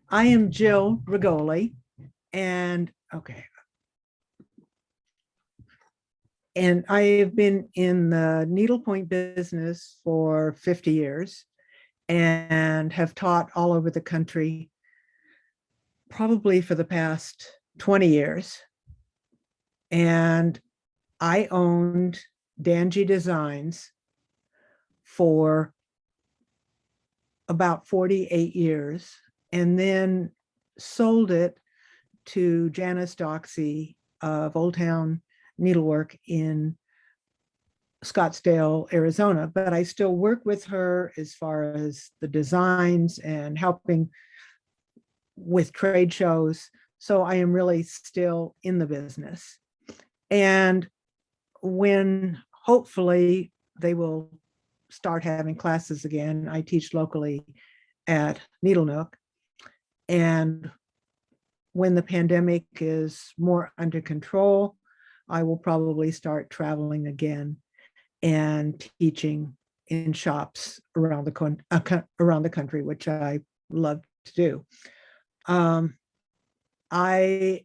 I am Jill Rigoli, and and I have been in the needlepoint business for 50 years and have taught all over the country probably for the past 20 years. And I owned Danji Designs for about 48 years and then sold it to Janice Doxey of Old Town Needlework in Scottsdale, Arizona. But I still work with her as far as the designs and helping with trade shows. So I am really still in the business. And when hopefully they will start having classes again, I teach locally at Needle Nook. And when the pandemic is more under control, I will probably start traveling again and teaching in shops around the country, which I love to do.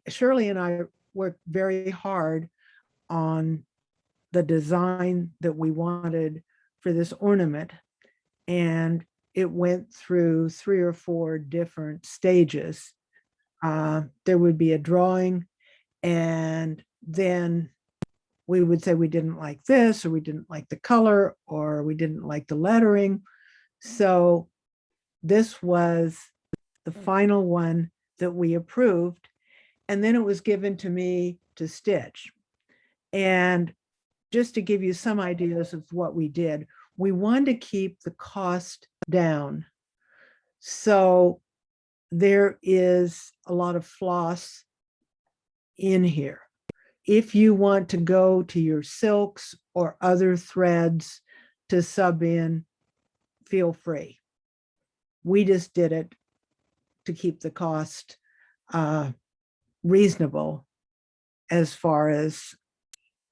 Shirley and I worked very hard on the design that we wanted for this ornament, and it went through 3 or 4 different stages. There would be a drawing, and then we would say we didn't like this, or we didn't like the color, or we didn't like the lettering. So this was the final one that we approved. And then it was given to me to stitch. And just to give you some ideas of what we did, we wanted to keep the cost down. So there is a lot of floss in here. If you want to go to your silks or other threads to sub in, feel free. We just did it to keep the cost reasonable as far as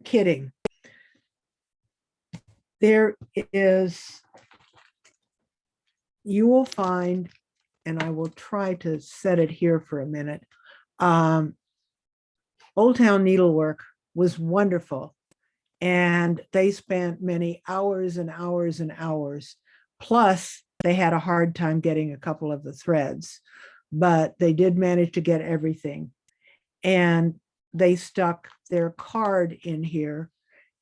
kitting. There is, you will find, and I will try to set it here for a minute. Old Town Needlework was wonderful, and they spent many hours and hours and hours. Plus, they had a hard time getting a couple of the threads, but they did manage to get everything. And they stuck their card in here,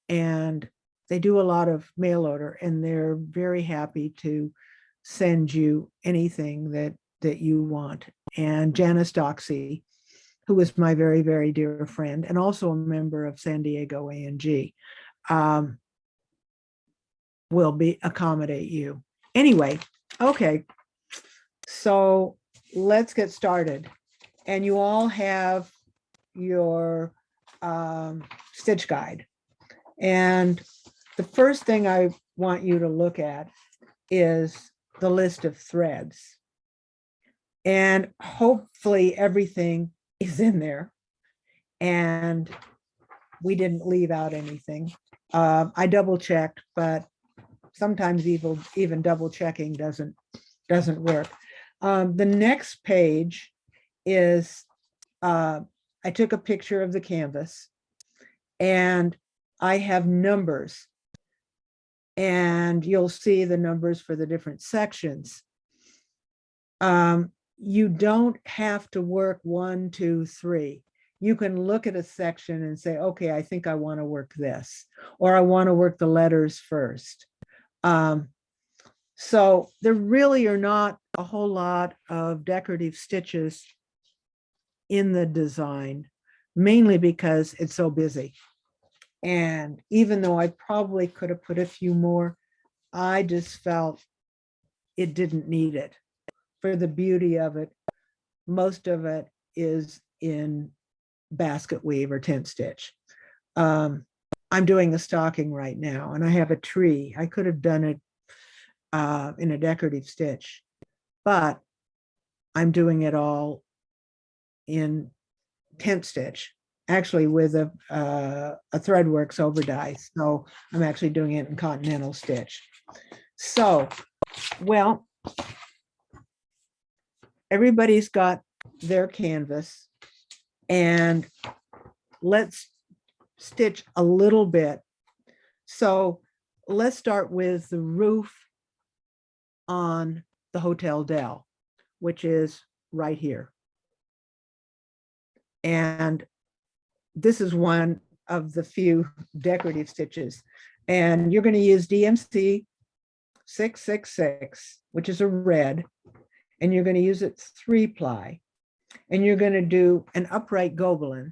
and they do a lot of mail order, and they're very happy to send you anything that you want. And Janice Doxey, who is my very, very dear friend and also a member of San Diego ANG, will accommodate you. Anyway, okay, so let's get started. And you all have your stitch guide. And the first thing I want you to look at is the list of threads. And hopefully everything is in there and we didn't leave out anything. I double checked, but sometimes even double checking doesn't work. The next page is, I took a picture of the canvas and I have numbers, and you'll see the numbers for the different sections. You don't have to work 1, 2, 3. You can look at a section and say, okay, I think I want to work this, or I want to work the letters first. So there really are not a whole lot of decorative stitches in the design, mainly because it's so busy. And even though I probably could have put a few more, I just felt it didn't need it. For the beauty of it, most of it is in basket weave or tent stitch. I'm doing a stocking right now, and I have a tree. I could have done it in a decorative stitch, but I'm doing it all in tent stitch, actually with a Threadworks overdice. So I'm actually doing it in continental stitch. So, well, everybody's got their canvas, and let's stitch a little bit. So let's start with the roof on the Hotel Del, which is right here. And this is one of the few decorative stitches. And you're going to use DMC 666, which is a red, and you're going to use it 3-ply. And you're going to do an upright gobelin,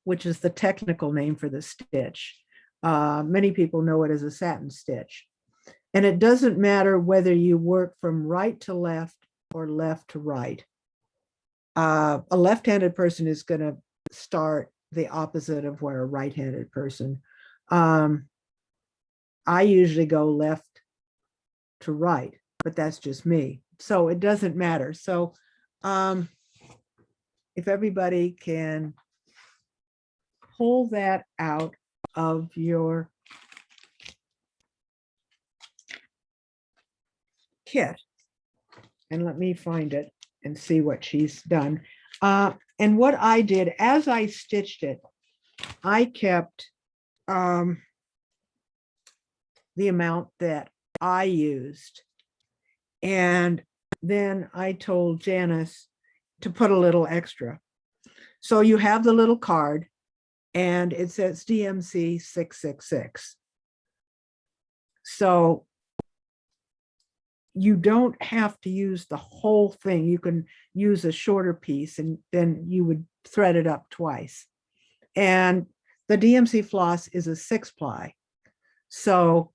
which is the technical name for the stitch. Many people know it as a satin stitch. And it doesn't matter whether you work from right to left or left to right. A left-handed person is going to start the opposite of where a right-handed person. I usually go left to right, but that's just me. So it doesn't matter. So if everybody can pull that out of your kit, and let me find it and see what she's done. And what I did as I stitched it, I kept the amount that I used. And then I told Janice to put a little extra. So you have the little card, and it says DMC 666. So you don't have to use the whole thing. You can use a shorter piece, and then you would thread it up twice. And the DMC floss is a 6-ply. So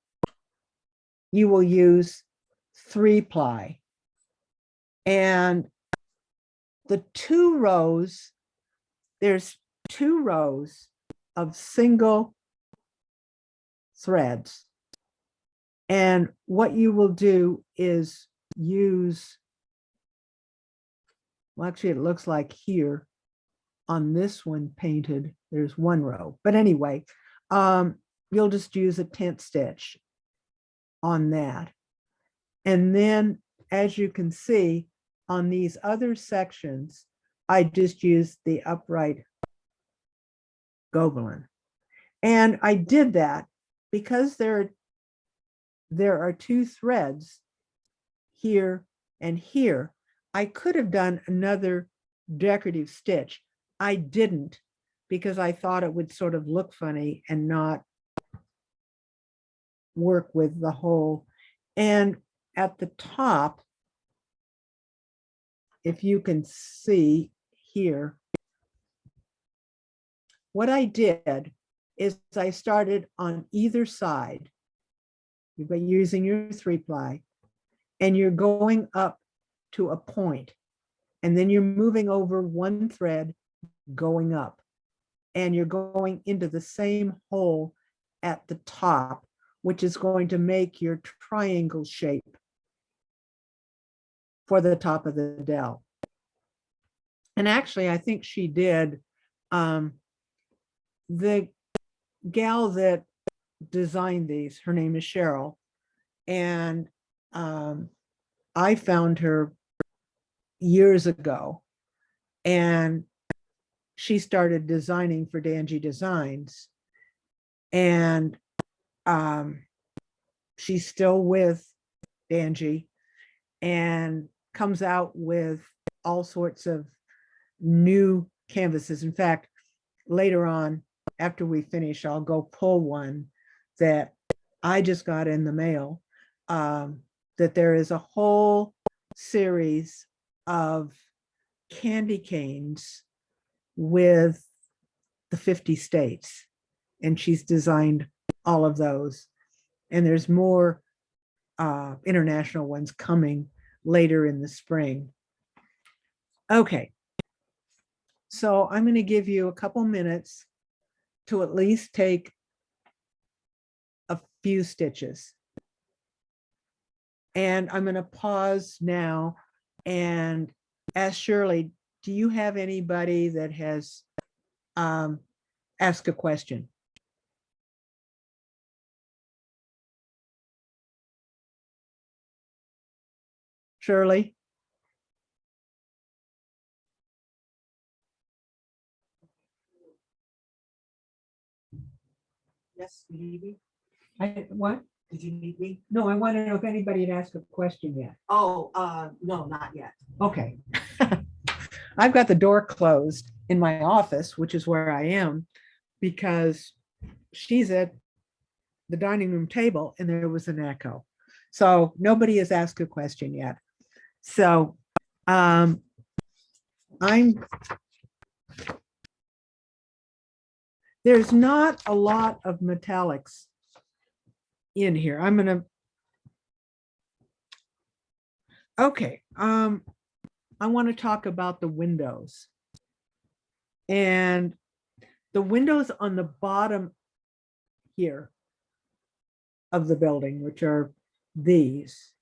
you will use 3-ply. And the 2 rows, there's 2 rows of single threads. And what you will do is use, well, actually, it looks like here on this one painted, there's 1 row. But anyway, you'll just use a tent stitch on that. And then, as you can see, on these other sections, I just used the upright gobelin. And I did that because there are 2 threads here and here. I could have done another decorative stitch. I didn't, because I thought it would sort of look funny and not work with the whole. And at the top, if you can see here, what I did is I started on either side by using your 3-ply, and you're going up to a point, and then you're moving over 1 thread going up, and you're going into the same hole at the top, which is going to make your triangle shape for the top of the dell. And actually, I think she did. The gal that designed these, her name is Cheryl, and I found her years ago, and she started designing for Dangy Designs, and she's still with Dangy and comes out with all sorts of new canvases. In fact, later on, after we finish, I'll go pull one that I just got in the mail, that there is a whole series of candy canes with the 50 states. And she's designed all of those. And there's more international ones coming later in the spring. Okay. So I'm going to give you a couple minutes to at least take a few stitches. And I'm going to pause now and ask Shirley, do you have anybody that has asked a question? Shirley? Yes, you need me? What? Did you need me? No, I want to know if anybody had asked a question yet. Oh, no, not yet. Okay. I've got the door closed in my office, which is where I am, because she's at the dining room table and there was an echo. So nobody has asked a question yet. So there's not a lot of metallics in here. Okay. I want to talk about the windows. And the windows on the bottom here of the building, which are these,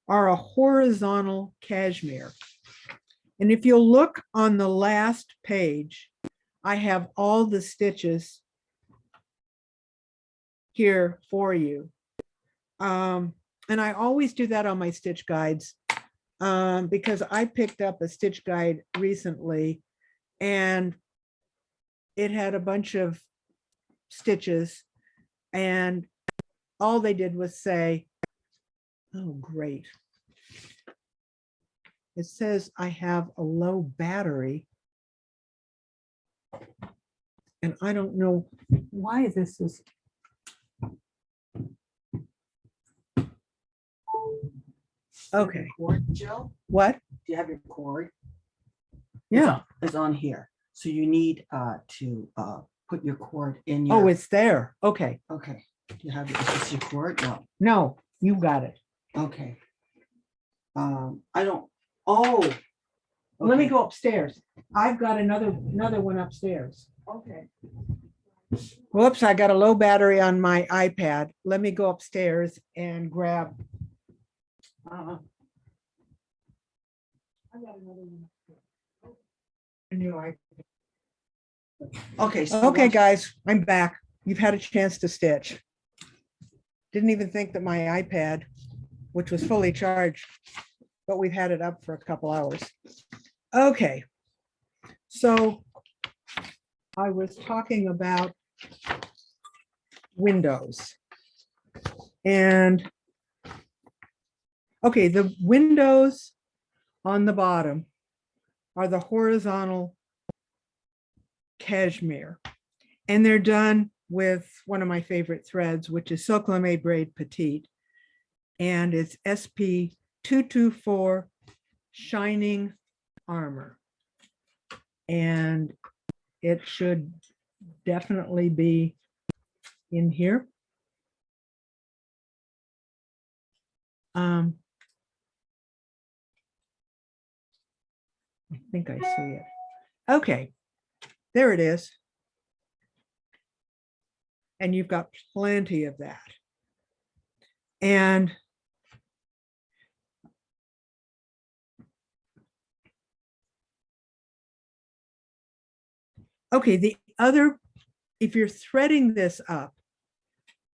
are a horizontal cashmere. And if you'll look on the last page, I have all the stitches here for you. And I always do that on my stitch guides because I picked up a stitch guide recently and it had a bunch of stitches and all they did was say, oh, great. It says I have a low battery. And I don't know why this is. Okay. Cord, Jill? What? Do you have your cord? Yeah. It's on here. So you need to put your cord in your. Oh, it's there. Okay. Okay. Do you have, is this your cord? No. No, you got it. Okay. I don't, oh. Let me okay. go upstairs. I've got another one upstairs. Okay. Whoops, I got a low battery on my iPad. Let me go upstairs and grab. I got another one upstairs. A new iPad. Okay. So Okay, once- guys, I'm back. You've had a chance to stitch. Didn't even think that my iPad, which was fully charged, but we've had it up for a couple hours. Okay. So I was talking about windows. And okay, the windows on the bottom are the horizontal cashmere. And they're done with one of my favorite threads, which is Silk Lame Braid Petite. And it's SP 224 Shining Armor. And it should definitely be in here. I think I see it. Okay, there it is. And you've got plenty of that. And okay, the other, if you're threading this up,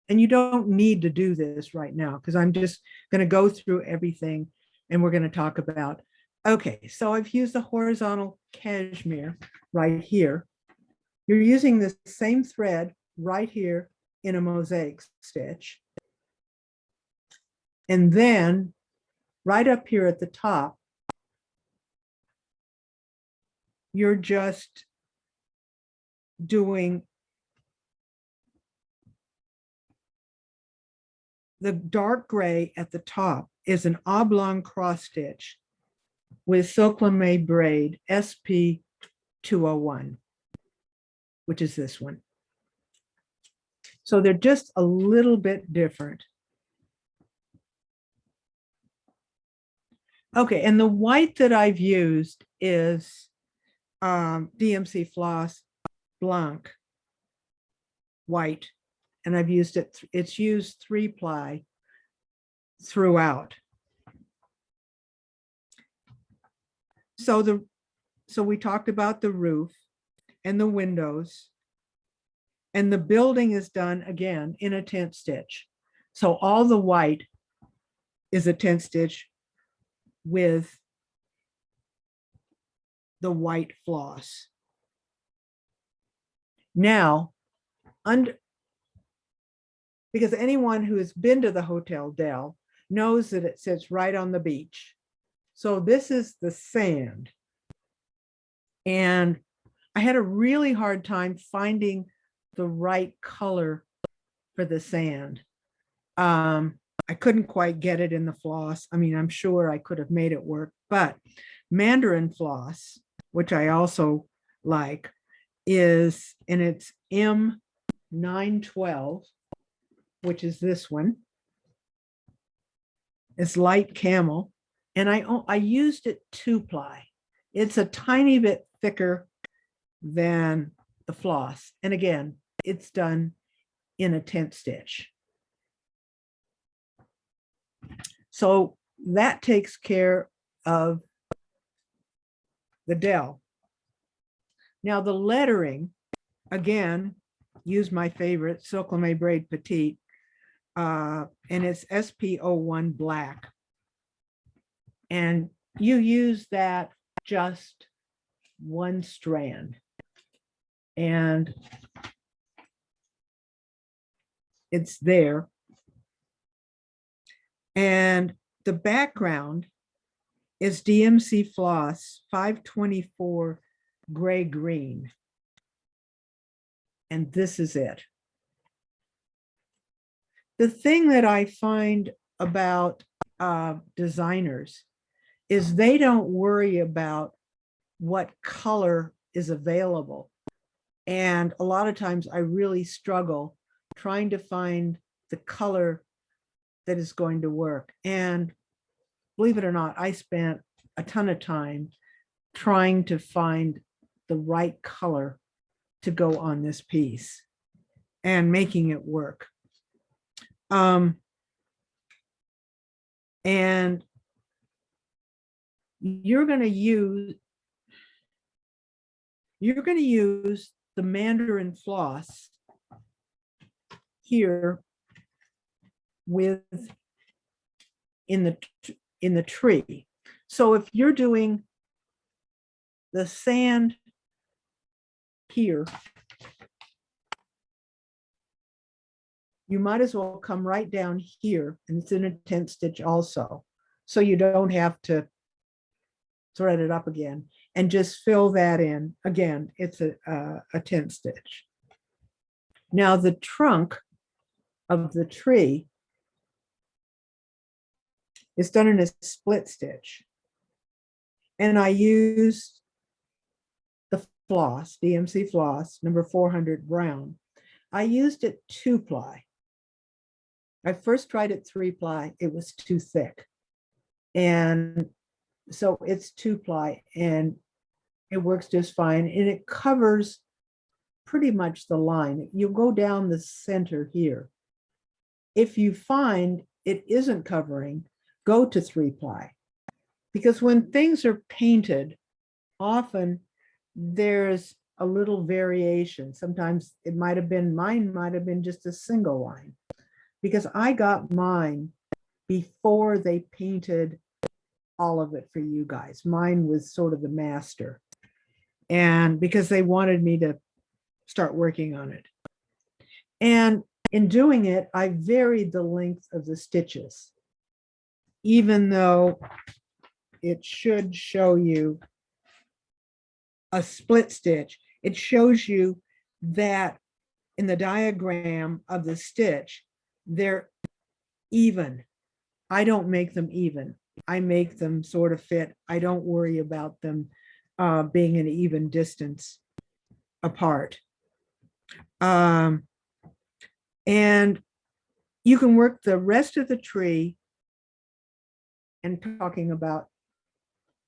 and you don't need to do this right now, because I'm just going to go through everything and we're going to talk about, okay, so I've used the horizontal cashmere right here. You're using the same thread right here in a mosaic stitch. And then right up here at the top, you're just doing the dark gray at the top is an oblong cross stitch with Silk Lame braid SP 201, which is this one. So they're just a little bit different. Okay, and the white that I've used is DMC Floss Blanc white, and I've used it, it's used 3-ply throughout. So we talked about the roof and the windows, and the building is done again in a tent stitch. So all the white is a tent stitch with the white floss. Now, because anyone who has been to the Hotel Del knows that it sits right on the beach. So this is the sand. And I had a really hard time finding the right color for the sand. I couldn't quite get it in the floss. I mean, I'm sure I could have made it work, but Mandarin floss, which I also like, is, and it's M912, which is this one. It's light camel, and I used it 2-ply. It's a tiny bit thicker than the floss, and again, it's done in a tent stitch. So that takes care of the dell. Now the lettering, again, use my favorite Silk Lame Braid Petite, and it's SP01 black. And you use that just one strand. And it's there. And the background is DMC Floss 524 gray green. And this is it. The thing that I find about designers is they don't worry about what color is available. And a lot of times I really struggle trying to find the color that is going to work. And believe it or not, I spent a ton of time trying to find the right color to go on this piece and making it work. And you're going to use the Mandarin floss here with in the tree. So if you're doing the sand here, you might as well come right down here, and it's in a tent stitch also. So you don't have to thread it up again, and just fill that in. Again, it's a tent stitch. Now the trunk of the tree is done in a split stitch. And I use the floss, DMC floss, number 400 brown. I used it 2-ply. I first tried it 3-ply, it was too thick. And so it's 2-ply, and it works just fine. And it covers pretty much the line. You go down the center here. If you find it isn't covering, go to 3-ply. Because when things are painted, often there's a little variation. Sometimes it might have been, mine might have been just a single line. Because I got mine before they painted all of it for you guys. Mine was sort of the master. And because they wanted me to start working on it. And in doing it, I varied the length of the stitches, even though it should show you a split stitch. It shows you that in the diagram of the stitch, they're even. I don't make them even. I make them sort of fit. I don't worry about them being an even distance apart. And you can work the rest of the tree, and talking about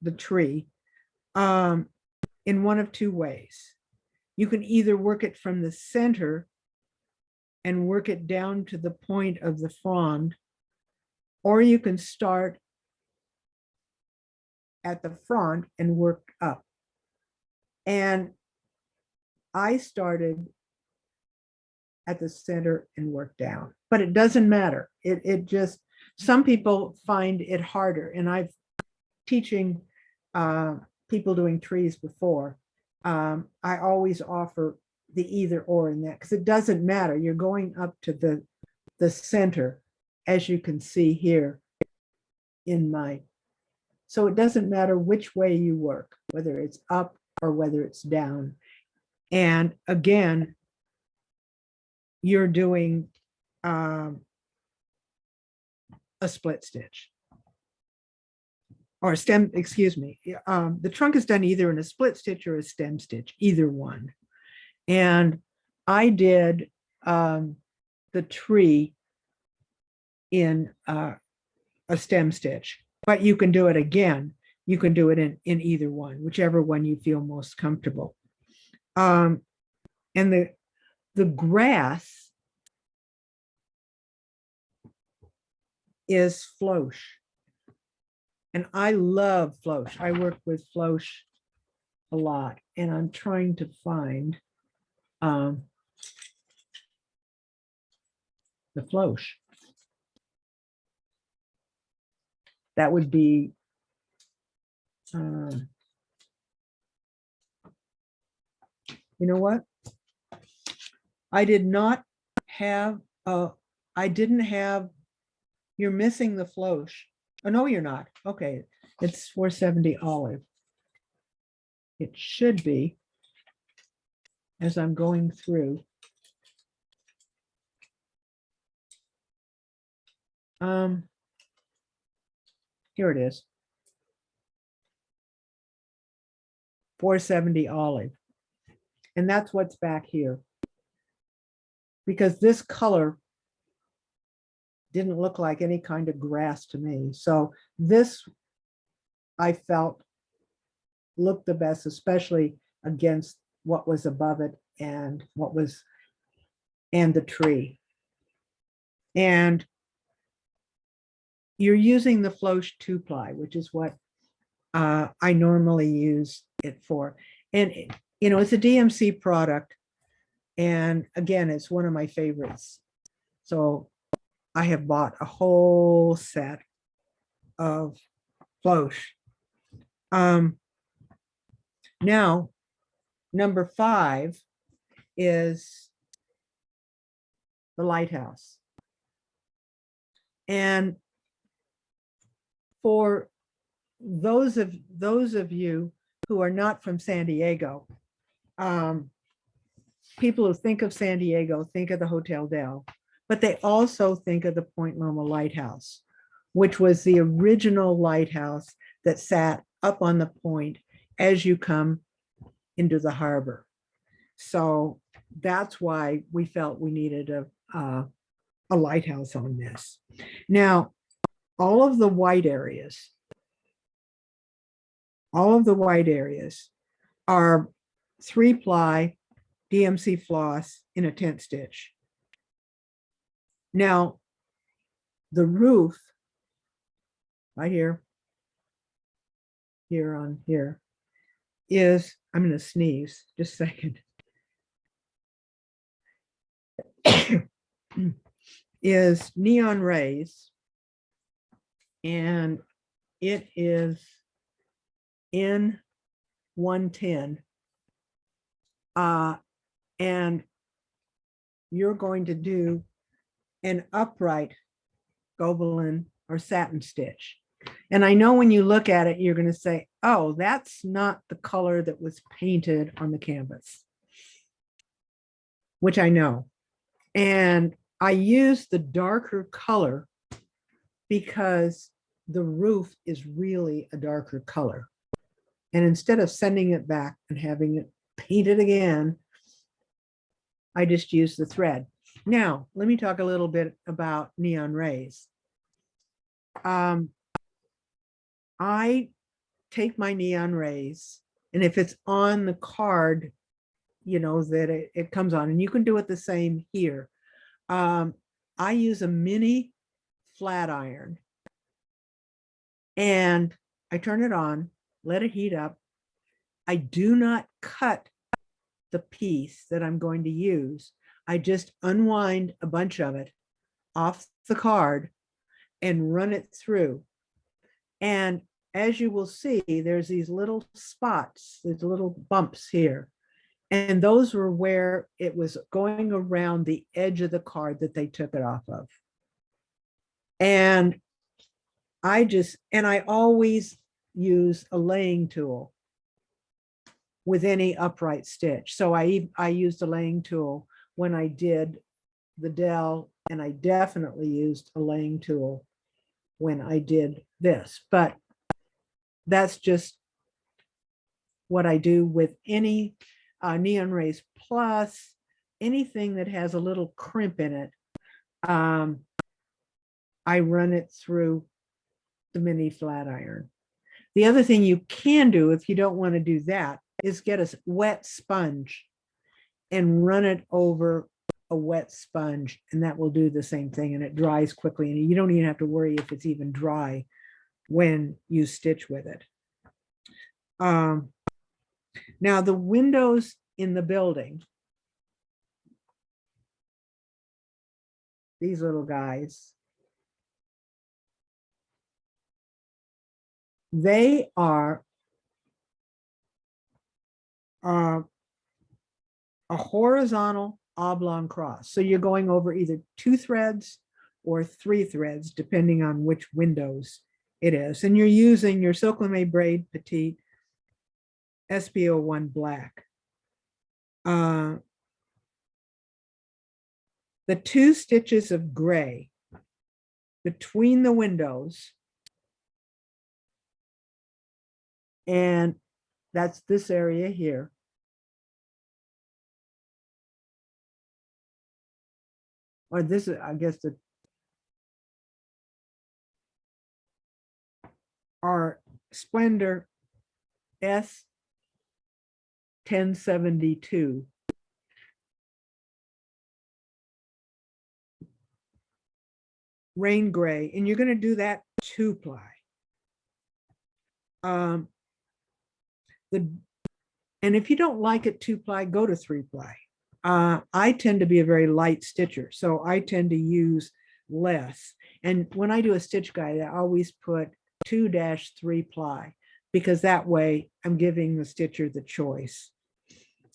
the tree, in one of two ways. You can either work it from the center and work it down to the point of the frond, or you can start at the front and work up. And I started at the center and worked down, but it doesn't matter. It just, some people find it harder, and I've teaching people doing trees before. I always offer the either or in that, because it doesn't matter. You're going up to the the center, as you can see here in my, so it doesn't matter which way you work, whether it's up or whether it's down. And again, you're doing a split stitch or a stem, excuse me. The trunk is done either in a split stitch or a stem stitch, either one. And I did the tree in a stem stitch, but you can do it again. You can do it in either one, whichever one you feel most comfortable. And the grass is floche. And I love floche. I work with floche a lot, and I'm trying to find the floche. That would be you know what? I did not have I didn't have, you're missing the floche. Oh, no, you're not. Okay, it's 470 olive. It should be, as I'm going through. Here it is. 470 olive. And that's what's back here. Because this color didn't look like any kind of grass to me. So this, I felt, looked the best, especially against what was above it and what was, and the tree. And you're using the floche 2-ply, which is what I normally use it for. And, you know, it's a DMC product. And again, it's one of my favorites. So I have bought a whole set of floche. Now, number 5 is the lighthouse. And for those of you who are not from San Diego, people who think of San Diego think of the Hotel Del, but they also think of the Point Loma Lighthouse, which was the original lighthouse that sat up on the point as you come into the harbor. So that's why we felt we needed a lighthouse on this. Now, all of the white areas are 3-ply DMC floss in a tent stitch. Now, the roof right here on here is, I'm going to sneeze just a second, is neon rays, and it is in 110. And you're going to do an upright Gobelin or satin stitch. And I know when you look at it, you're going to say, oh, that's not the color that was painted on the canvas, which I know. And I use the darker color because the roof is really a darker color. And instead of sending it back and having it painted again, I just use the thread. Now, let me talk a little bit about neon rays. I take my neon rays, and if it's on the card, you know, that it comes on, and you can do it the same here. I use a mini flat iron, and I turn it on, let it heat up. I do not cut the piece that I'm going to use. I just unwind a bunch of it off the card and run it through. And as you will see, there's these little spots, these little bumps here. And those were where it was going around the edge of the card that they took it off of. And I always use a laying tool with any upright stitch. So I used a laying tool when I did the dell, and I definitely used a laying tool when I did this. But that's just what I do with any Neon Rays Plus, anything that has a little crimp in it. I run it through the mini flat iron. The other thing you can do if you don't want to do that is get a wet sponge and run it over a wet sponge, and that will do the same thing, and it dries quickly, and you don't even have to worry if it's even dry when you stitch with it. Now the windows in the building, these little guys, they are a horizontal oblong cross. So you're going over either 2 threads or 3 threads, depending on which windows it is. And you're using your Silk Lame Braid Petite SPO1 black. The 2 stitches of gray between the windows, and that's this area here. Or this is, I guess, the are Splendor S1072. Rain gray, and you're going to do that 2-ply. And if you don't like it 2-ply, go to 3-ply. I tend to be a very light stitcher, so I tend to use less. And when I do a stitch guide, I always put 2-3-ply, because that way I'm giving the stitcher the choice.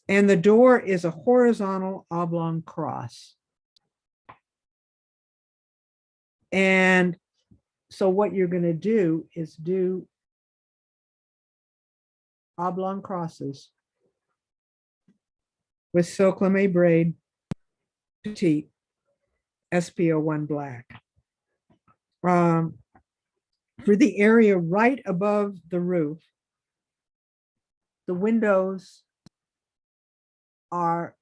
And the door is a horizontal oblong cross. And so what you're going to do is do oblong crosses with Silk Lame Braid Petite SPO1 black. For the area right above the roof, the windows are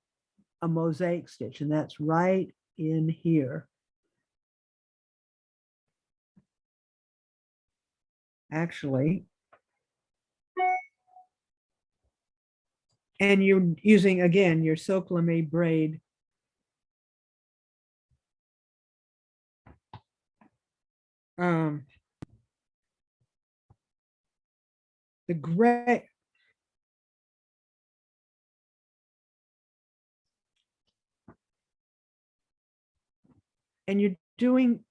a mosaic stitch, and that's right in here. Actually, and you're using, again, your Silk Lame Braid the gray, and you're doing,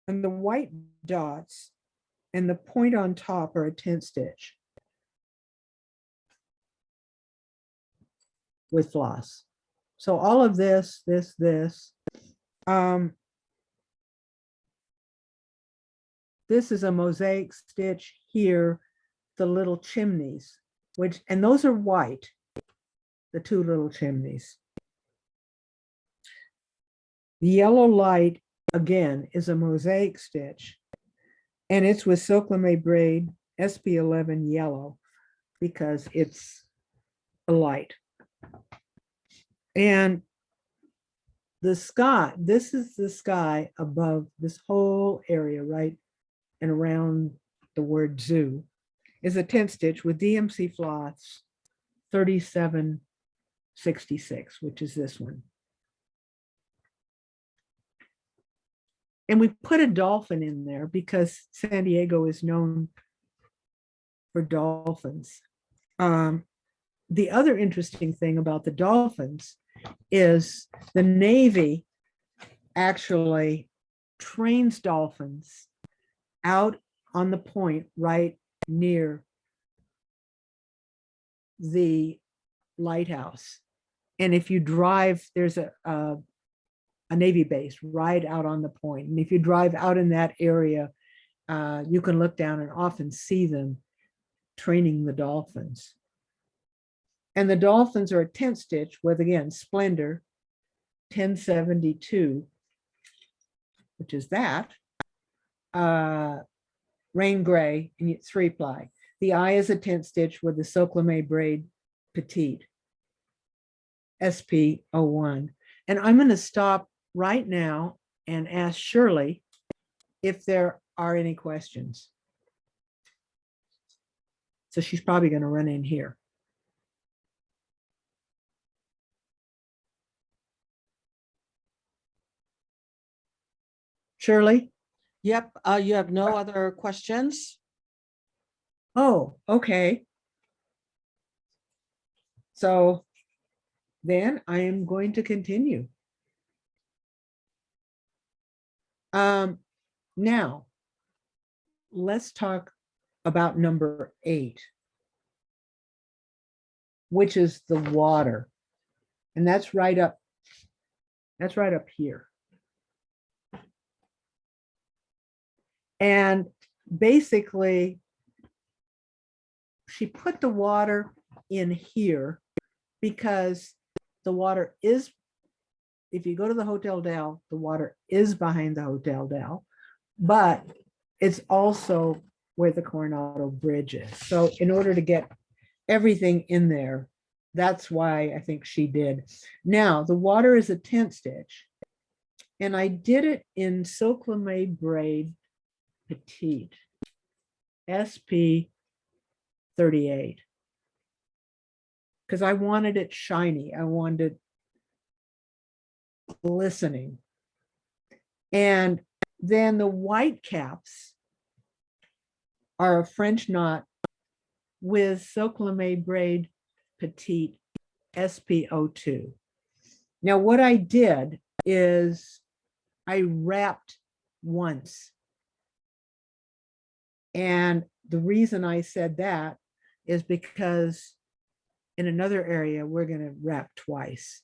and the white dots and the point on top are a tent stitch with floss. So all of this, this, this is a mosaic stitch here, the little chimneys, which, and those are white, the 2 little chimneys. The yellow light, again, is a mosaic stitch, and it's with Silk Lame Braid SP11 yellow, because it's a light. And the sky, this is the sky above this whole area, right? And around the word zoo, is a tent stitch with DMC floss 3766, which is this one. And we put a dolphin in there because San Diego is known for dolphins. The other interesting thing about the dolphins is the Navy actually trains dolphins out on the point right near the lighthouse. And if you drive, there's a Navy base right out on the point. And if you drive out in that area, you can look down and often see them training the dolphins. And the dolphins are a tent stitch with, again, Splendor 1072, which is that, rain gray, and it's 3-ply. The eye is a tent stitch with the silk lame braid petite, SP01. And I'm going to stop right now and ask Shirley if there are any questions. So she's probably going to run in here. Shirley? Yep, you have no other questions? Oh, okay. So then I am going to continue. Now, let's talk about number 8, which is the water. And that's right up here. And basically, she put the water in here because the water is, if you go to the Hotel Del, the water is behind the Hotel Del, but it's also where the Coronado Bridge is. So in order to get everything in there, that's why I think she did. Now, the water is a tent stitch, and I did it in silk lame braid petite, SP 38, because I wanted it shiny. I wanted it glistening. And then the white caps are a French knot with silk lame braid petite, SP02. Now what I did is I wrapped once. And the reason I said that is because in another area, we're going to wrap twice.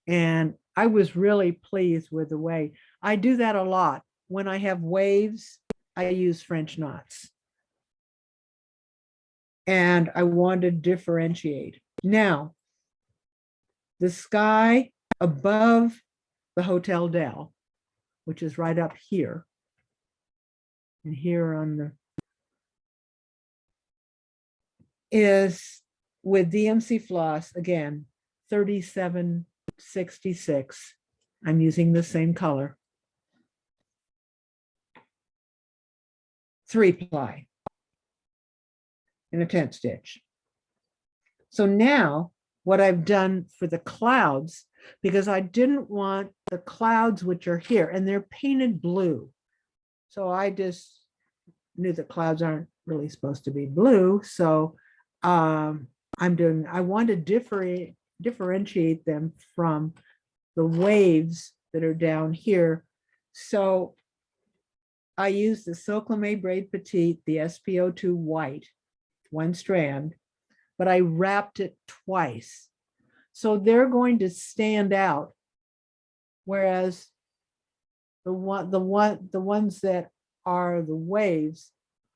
And I was really pleased with the way I do that a lot. When I have waves, I use French knots. And I want to differentiate. Now, the sky above the Hotel Del, which is right up here, and here on the, is with DMC floss, again, 3766. I'm using the same color. 3-ply in a tent stitch. So now what I've done for the clouds, because I didn't want the clouds which are here, and they're painted blue. So I just knew that clouds aren't really supposed to be blue. So I want to differentiate them from the waves that are down here. So I used the silk lame braid petite, the SP02 white, 1 strand, but I wrapped it twice. So they're going to stand out. Whereas the ones that are the waves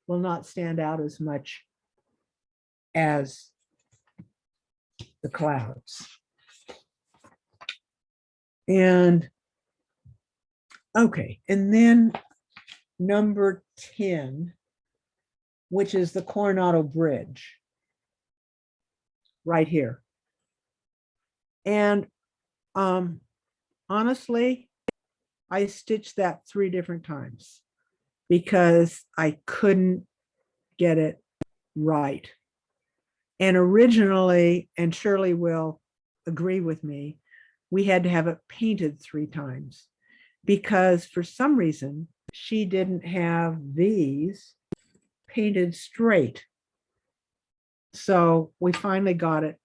will not stand out as much as the clouds. And okay, and then number 10, which is the Coronado Bridge, right here. And honestly, I stitched that 3 different times because I couldn't get it right. And originally, and Shirley will agree with me, we had to have it painted 3 times because for some reason, she didn't have these painted straight. So we finally got it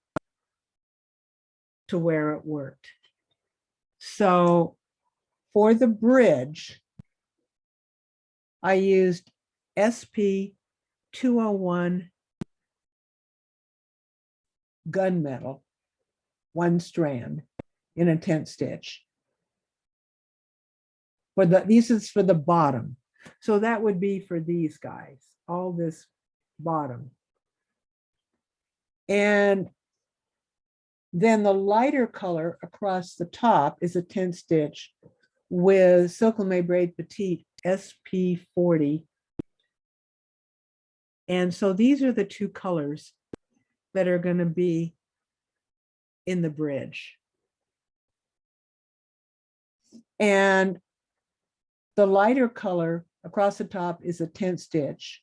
to where it worked. So for the bridge, I used SP 201 gunmetal, 1 strand in a tent stitch. This is for the bottom. So that would be for these guys, all this bottom. And then the lighter color across the top is a tent stitch with Silk-Lame Braid Petite SP40. And so these are the 2 colors that are going to be in the bridge. And the lighter color across the top is a tent stitch.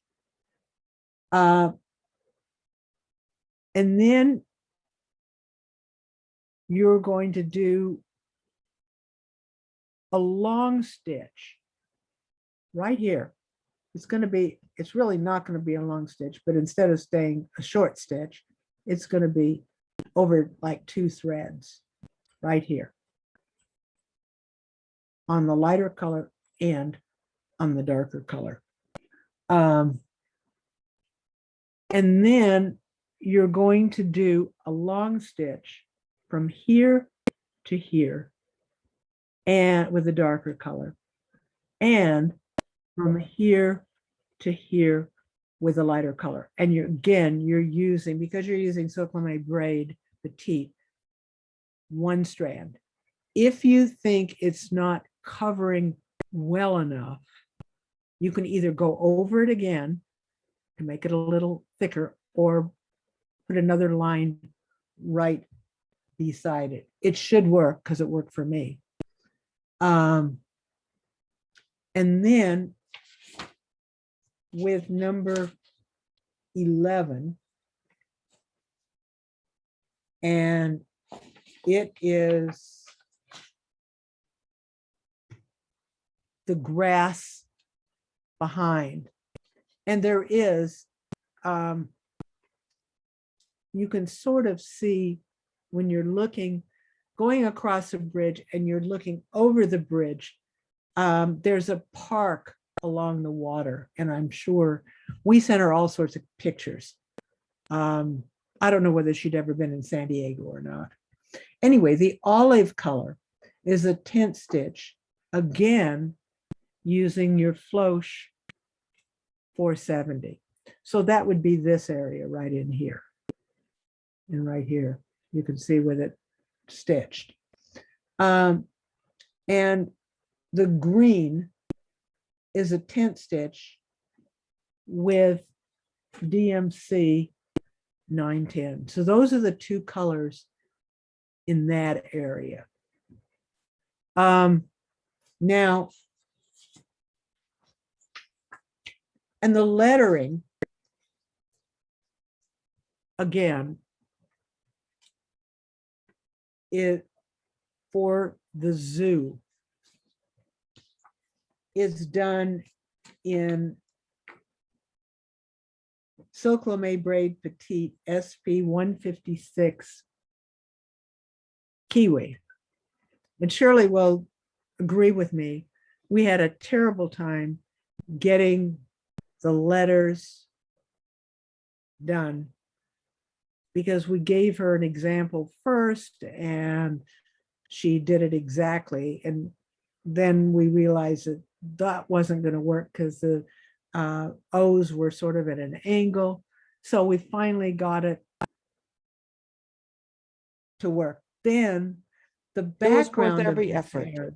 And then you're going to do a long stitch right here. It's really not going to be a long stitch, but instead of staying a short stitch, it's going to be over like 2 threads right here on the lighter color and on the darker color. And then you're going to do a long stitch from here to here and with a darker color, and from here to here with a lighter color. And you're using, because you're using Silk-Lame Braid Petite, 1 strand. If you think it's not covering well enough, you can either go over it again to make it a little thicker or put another line right beside it. It should work because it worked for me. And then with number 11, and it is the grass behind. And there is, you can sort of see when you're looking, going across a bridge and you're looking over the bridge, there's a park along the water. And I'm sure we sent her all sorts of pictures. I don't know whether she'd ever been in San Diego or not. Anyway, the olive color is a tent stitch, again, using your Floche 470. So that would be this area right in here. And right here, you can see with it stitched. And the green is a tent stitch with DMC 910. So those are the 2 colors in that area. Now, and the lettering, again, is for the zoo. It's done in Silk-Lame Braid Petite SP 156 Kiwi. And Shirley will agree with me. We had a terrible time getting the letters done because we gave her an example first and she did it exactly. And then we realized that that wasn't going to work because the O's were sort of at an angle. So we finally got it to work. Then the It was background worth of every the effort. hair-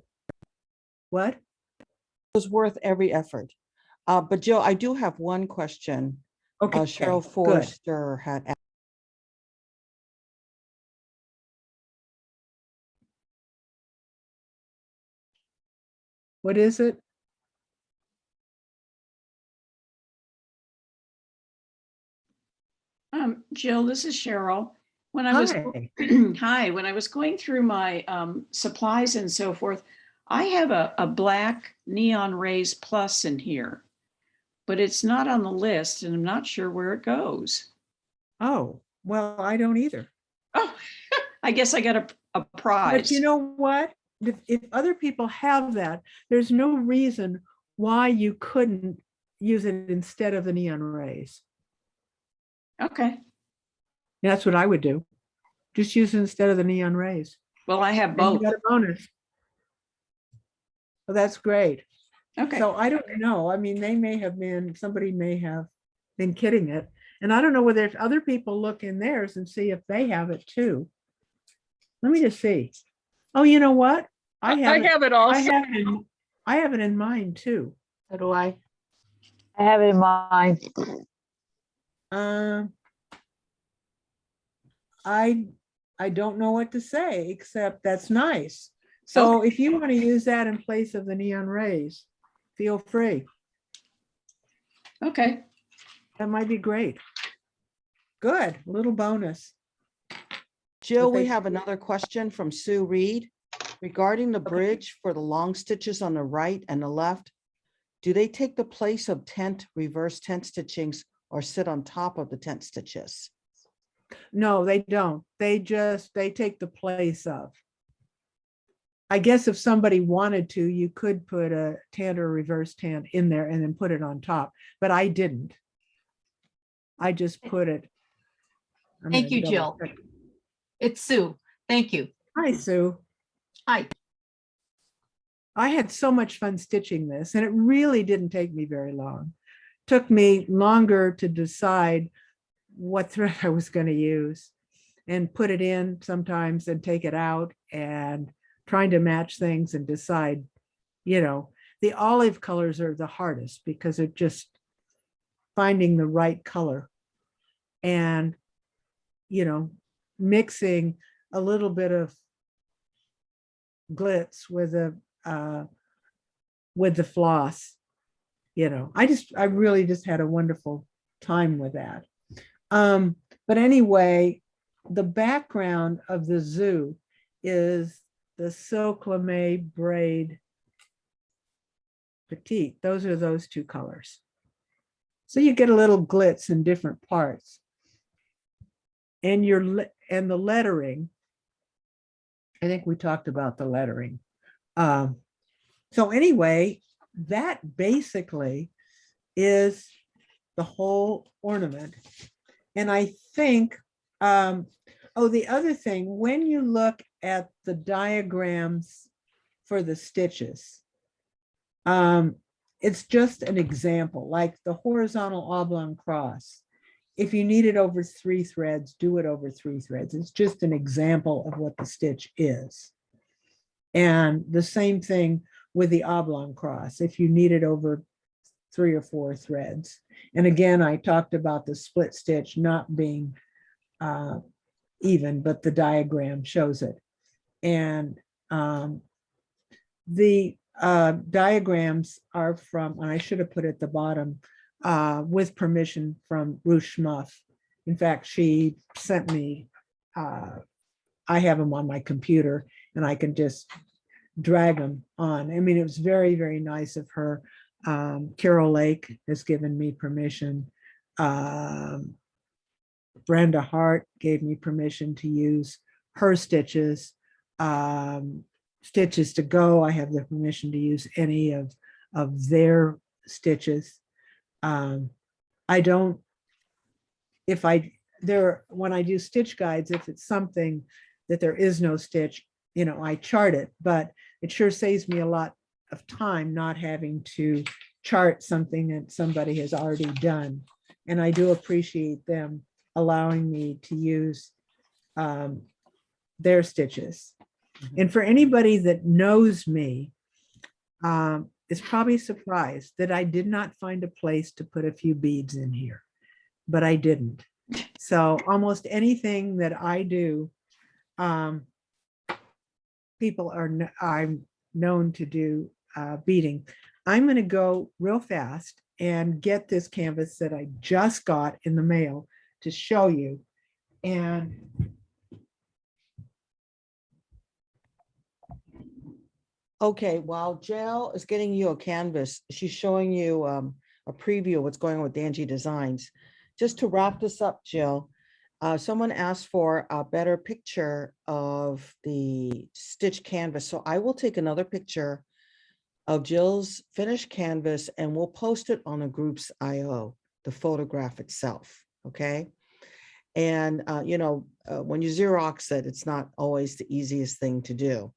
What? It was worth every effort. But Jill, I do have one question. Okay, Cheryl good. Forster had asked. What is it? Jill, this is Cheryl. When I was Hi. hi, when I was going through my supplies and so forth, I have a black Neon Rays Plus in here, but it's not on the list and I'm not sure where it goes. Oh, well, I don't either. Oh, I guess I got a prize. But you know what? If other people have that, there's no reason why you couldn't use it instead of the neon rays. Okay. That's what I would do. Just use it instead of the neon rays. Well, I have And you both. got a bonus. Well, that's great. Okay. So I don't know. I mean, somebody may have been kidding it. And I don't know whether if other people look in theirs and see if they have it too. Let me just see. Oh, you know what? I have it also. I have it in mine too. So do I. I have it in mind. I don't know what to say, except that's nice. So if you want to use that in place of the neon rays, feel free. Okay. That might be great. Good, little bonus. Jill, But we they- have another question from Sue Reed regarding the bridge for the long stitches on the right and the left. Do they take the place of reverse tent stitchings or sit on top of the tent stitches? No, they don't. They take the place of. I guess if somebody wanted to, you could put a tent or reverse tent in there and then put it on top, but I didn't. I just put it. I'm Thank gonna you, double Jill. check. It's Sue. Thank you. Hi, Sue. Hi. I had so much fun stitching this, and it really didn't take me very long. Took me longer to decide what thread I was going to use and put it in sometimes and take it out and trying to match things and decide, the olive colors are the hardest because they're just finding the right color and, mixing a little bit of glitz with the floss. I really just had a wonderful time with that. But anyway, the background of the zoo is the silk lame braid petite. Those are those two colors. So you get a little glitz in different parts. And the lettering, I think we talked about the lettering. So anyway, that basically is the whole ornament. And I think, the other thing, when you look at the diagrams for the stitches, it's just an example, like the horizontal oblong cross. If you need it over 3 threads, do it over 3 threads. It's just an example of what the stitch is. And the same thing with the oblong cross, if you need it over 3 or 4 threads. And again, I talked about the split stitch not being even, but the diagram shows it. And the diagrams are from, and I should have put at the bottom, with permission from Ruth Schmuff. In fact, she sent me, I have them on my computer and I can just drag them on. I mean, it was very, very nice of her. Carol Lake has given me permission. Brenda Hart gave me permission to use her stitches. Stitches to Go, I have the permission to use any of their stitches. I don't, when I do stitch guides, if it's something that there is no stitch, I chart it, but it sure saves me a lot of time not having to chart something that somebody has already done. And I do appreciate them allowing me to use their stitches. And for anybody that knows me, is probably surprised that I did not find a place to put a few beads in here, but I didn't. So almost anything that I do, people I'm known to do beading. I'm going to go real fast and get this canvas that I just got in the mail to show you. And Okay, while Jill is getting you a canvas, she's showing you a preview of what's going on with Angie Designs. Just to wrap this up, Jill, someone asked for a better picture of the stitch canvas. So I will take another picture of Jill's finished canvas and we'll post it on the group's IO, the photograph itself, okay? And, when you Xerox it, it's not always the easiest thing to do.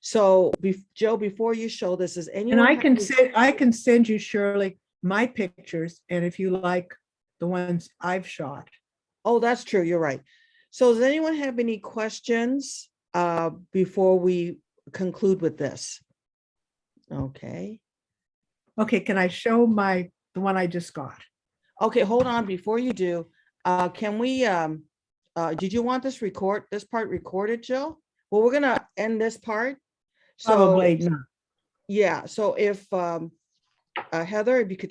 So, Joe, before you show this, is anyone? And have I can send you, Shirley, my pictures, and if you like the ones I've shot. Oh, that's true. You're right. So does anyone have any questions before we conclude with this? Okay. Okay, can I show the one I just got? Okay, hold on. Before you do, can we, did you want this part recorded, Jill? Well, we're gonna end this part. So, Probably not. yeah, so if Heather, if you could